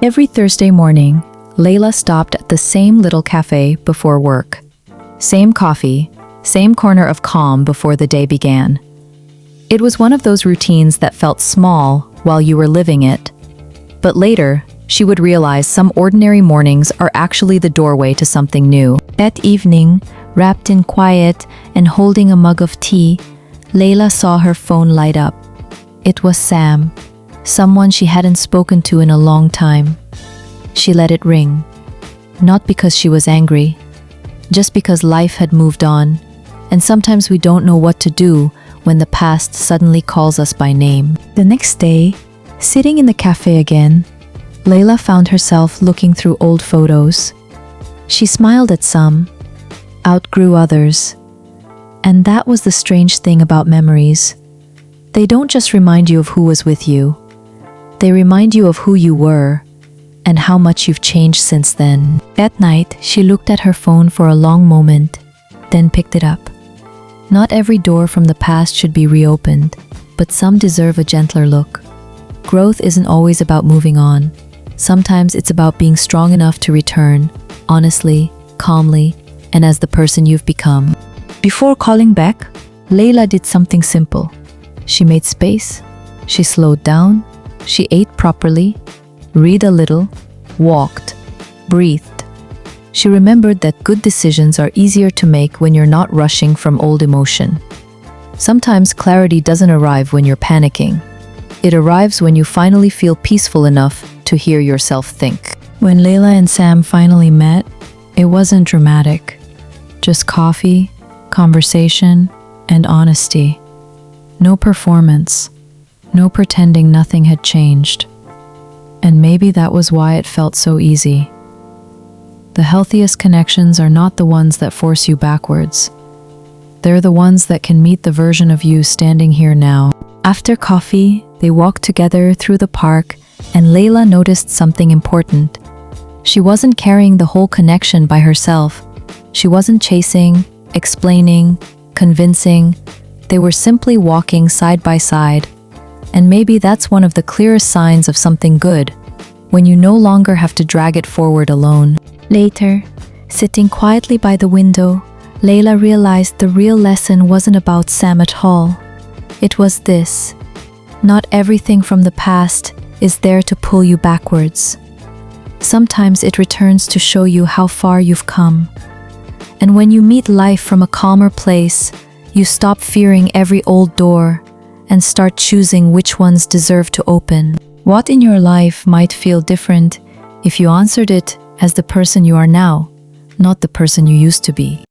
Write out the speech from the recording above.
Every Thursday morning, Leila stopped at the same little cafe before work. Same coffee, same corner of calm before the day began. It was one of those routines that felt small while you were living it. But later, she would realize some ordinary mornings are actually the doorway to something new. That evening, wrapped in quiet and holding a mug of tea, Leila saw her phone light up. It was Sam, someone she hadn't spoken to in a long time. She let it ring. Not because she was angry, just because life had moved on, and sometimes we don't know what to do when the past suddenly calls us by name. The next day, sitting in the cafe again, Leila found herself looking through old photos. She smiled at some, outgrew others, and that was the strange thing about memories. They don't just remind you of who was with you, they remind you of who you were and how much you've changed since then. That night, she looked at her phone for a long moment, then picked it up. Not every door from the past should be reopened, but some deserve a gentler look. Growth isn't always about moving on. Sometimes it's about being strong enough to return, honestly, calmly, and as the person you've become. Before calling back, Leila did something simple. She made space, she slowed down, she ate properly, read a little, walked, breathed. She remembered that good decisions are easier to make when you're not rushing from old emotion. Sometimes clarity doesn't arrive when you're panicking. It arrives when you finally feel peaceful enough to hear yourself think. When Leila and Sam finally met, it wasn't dramatic. Just coffee, conversation, and honesty. No performance. No pretending nothing had changed. And maybe that was why it felt so easy. The healthiest connections are not the ones that force you backwards. They're the ones that can meet the version of you standing here now. After coffee, they walked together through the park, and Leila noticed something important. She wasn't carrying the whole connection by herself. She wasn't chasing, explaining, convincing. They were simply walking side by side. And maybe that's one of the clearest signs of something good, when you no longer have to drag it forward alone. Later, sitting quietly by the window, Leila realized the real lesson wasn't about Sam at all. It was this: not everything from the past is there to pull you backwards. Sometimes it returns to show you how far you've come. And when you meet life from a calmer place, you stop fearing every old door and start choosing which ones deserve to open. What in your life might feel different if you answered it as the person you are now, not the person you used to be?